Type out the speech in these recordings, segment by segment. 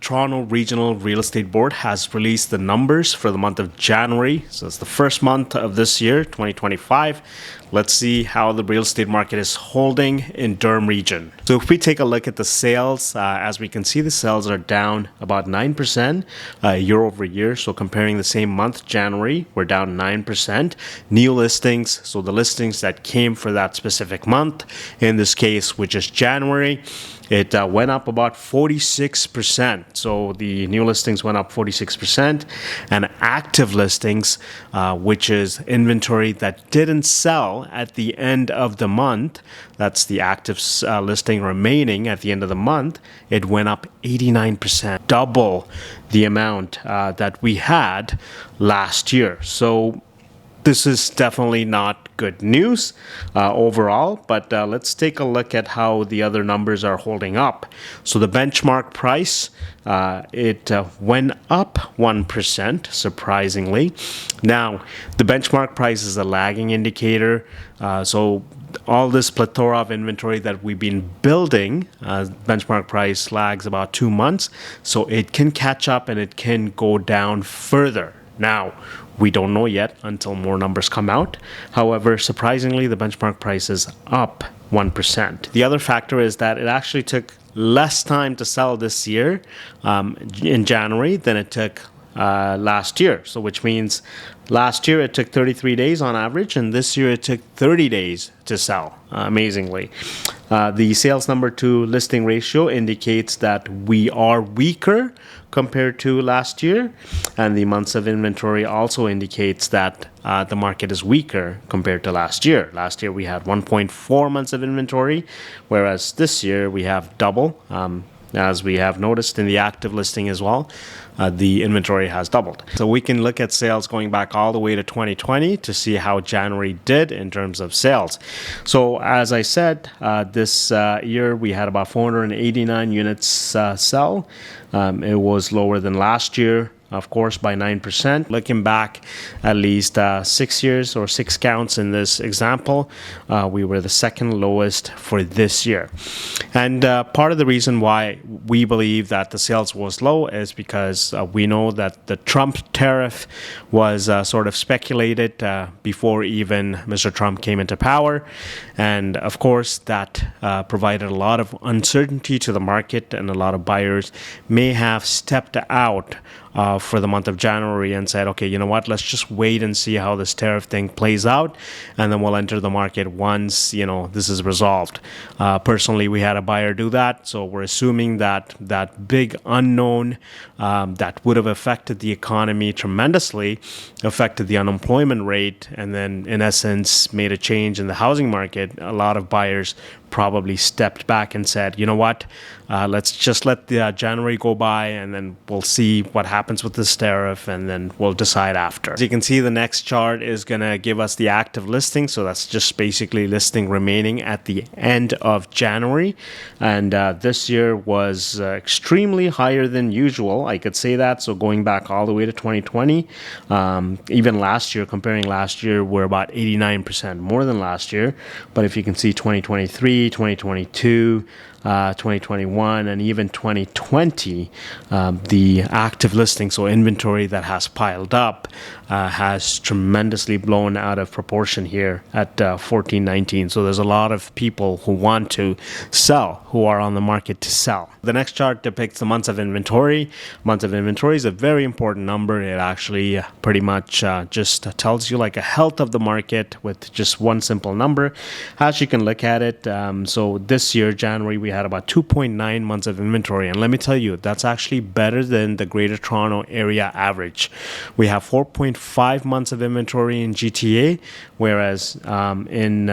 Toronto Regional Real Estate Board has released the numbers for the month of January. So it's the first month of this year, 2025. Let's see how the real estate market is holding in Durham Region. So if we take a look at the sales, as we can see, the sales are down about 9% year over year. So comparing the same month, January, we're down 9%. New listings, so the listings that came for that specific month, in this case, which is January, it went up about 46%. So the new listings went up 46%. And active listings, which is inventory that didn't sell at the end of the month, that's the active listing remaining at the end of the month, it went up 89%, double the amount that we had last year. So this is definitely not good news overall, but let's take a look at how the other numbers are holding up. So the benchmark price, it went up 1%, surprisingly. Now, the benchmark price is a lagging indicator, so all this plethora of inventory that we've been building, benchmark price lags about 2 months, so it can catch up and it can go down further. Now, we don't know yet until more numbers come out. However, surprisingly, the benchmark price is up 1%. The other factor is that it actually took less time to sell this year in January than it took last year. So which means last year it took 33 days on average, and this year it took 30 days to sell, amazingly. The sales number to listing ratio indicates that we are weaker compared to last year, and the months of inventory also indicates that the market is weaker compared to last year. Last year we had 1.4 months of inventory, whereas this year we have double. As we have noticed in the active listing as well, the inventory has doubled. So we can look at sales going back all the way to 2020 to see how January did in terms of sales. So as I said, this year we had about 489 units sell. It was lower than last year, of course, by 9%. Looking back at least 6 years or 6 counts in this example, we were the second lowest for this year. And part of the reason why we believe that the sales was low is because we know that the Trump tariff was sort of speculated before even Mr. Trump came into power. And of course, that provided a lot of uncertainty to the market, and a lot of buyers may have stepped out for the month of January and said, okay, you know what, let's just wait and see how this tariff thing plays out, and then we'll enter the market once, this is resolved. Personally, we had a buyer do that, so we're assuming that that big unknown that would have affected the economy tremendously, affected the unemployment rate, and then in essence made a change in the housing market. A lot of buyers probably stepped back and said, you know what, let's just let the January go by, and then we'll see what happens with this tariff, and then we'll decide after. As you can see, the next chart is going to give us the active listing. So that's just basically listing remaining at the end of January. And this year was extremely higher than usual, I could say that. So going back all the way to 2020, even last year, comparing last year, we're about 89% more than last year. But if you can see 2023, 2022, 2021, and even 2020, the active listing, so inventory that has piled up, has tremendously blown out of proportion here at 1419. So there's a lot of people who want to sell, who are on the market to sell. The next chart depicts the months of inventory. Months of inventory is a very important number. It actually pretty much just tells you like a health of the market with just one simple number. As you can look at it, so this year, January, we had about 2.9 months of inventory. And let me tell you, that's actually better than the Greater Toronto Area average. We have 4.5 months of inventory in GTA, whereas in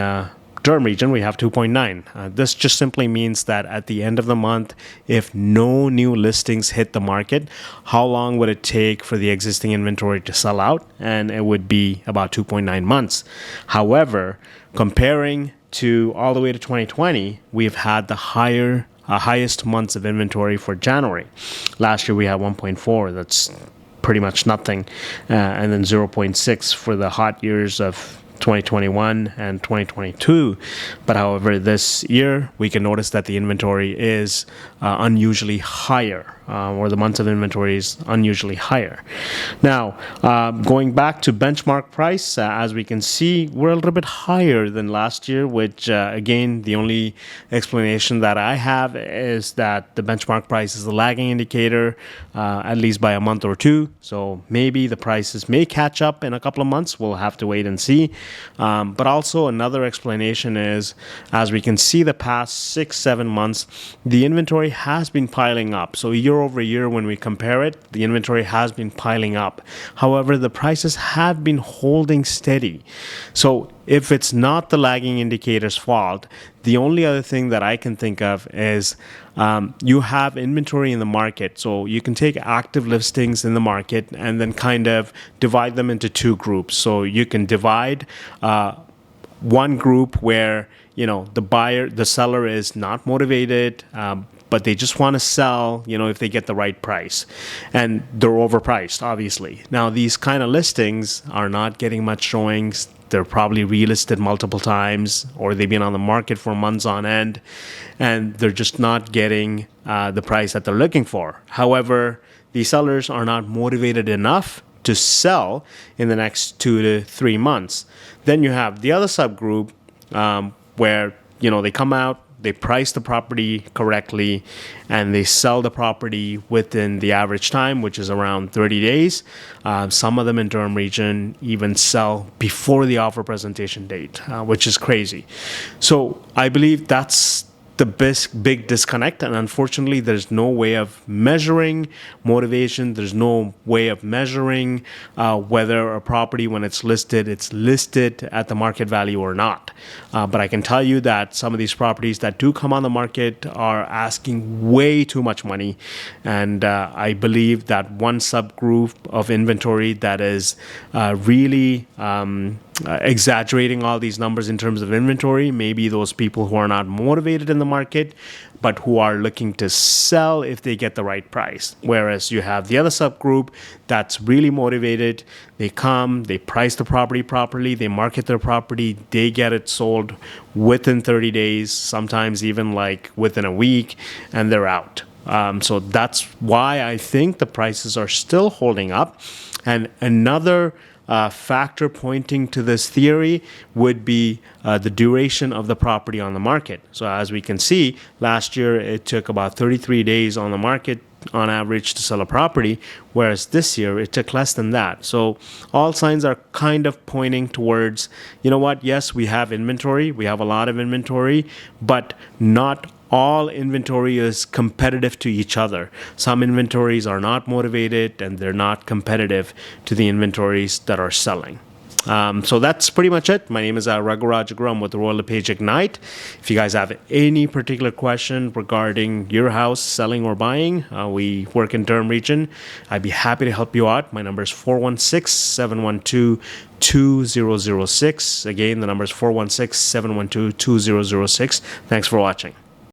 Durham Region, we have 2.9. This just simply means that at the end of the month, if no new listings hit the market, how long would it take for the existing inventory to sell out? And it would be about 2.9 months. However, comparing to all the way to 2020, we've had the highest months of inventory for January. Last year, we had 1.4. That's pretty much nothing. And then 0.6 for the hot years of 2021 and 2022. But however, this year we can notice that the inventory is unusually higher, or the months of inventory is unusually higher. Now, going back to benchmark price, as we can see, we're a little bit higher than last year, which again, the only explanation that I have is that the benchmark price is a lagging indicator, at least by a month or two. So maybe the prices may catch up in a couple of months. We'll have to wait and see. But also another explanation is, as we can see the past 6-7 months, the inventory has been piling up. So year over year, when we compare it, the inventory has been piling up. However, the prices have been holding steady. So if it's not the lagging indicator's fault, the only other thing that I can think of is you have inventory in the market. So you can take active listings in the market and then kind of divide them into two groups. So you can divide one group where, the seller is not motivated, but they just want to sell, if they get the right price. And they're overpriced, obviously. Now, these kind of listings are not getting much showings. They're probably relisted multiple times, or they've been on the market for months on end, and they're just not getting the price that they're looking for. However, these sellers are not motivated enough to sell in the next 2 to 3 months. Then you have the other subgroup where, they come out, they price the property correctly, and they sell the property within the average time, which is around 30 days. Some of them in Durham Region even sell before the offer presentation date, which is crazy. So I believe that's the big disconnect, and unfortunately there's no way of measuring motivation. There's no way of measuring whether a property, when it's listed at the market value or not. But I can tell you that some of these properties that do come on the market are asking way too much money, and I believe that one subgroup of inventory that is really exaggerating all these numbers in terms of inventory, maybe those people who are not motivated in the market, but who are looking to sell if they get the right price. Whereas you have the other subgroup that's really motivated. They come, they price the property properly, they market their property, they get it sold within 30 days, sometimes even like within a week, and they're out. So that's why I think the prices are still holding up. And another factor pointing to this theory would be the duration of the property on the market. So as we can see, last year it took about 33 days on the market on average to sell a property, whereas this year it took less than that. So all signs are kind of pointing towards, yes, we have inventory, we have a lot of inventory, but not all inventory is competitive to each other. Some inventories are not motivated and they're not competitive to the inventories that are selling. So that's pretty much it. My name is Raguraj Agru. I'm with the Royal LePage Ignite. If you guys have any particular question regarding your house selling or buying, we work in Durham Region. I'd be happy to help you out. My number is 416-712-2006. Again, the number is 416-712-2006. Thanks for watching.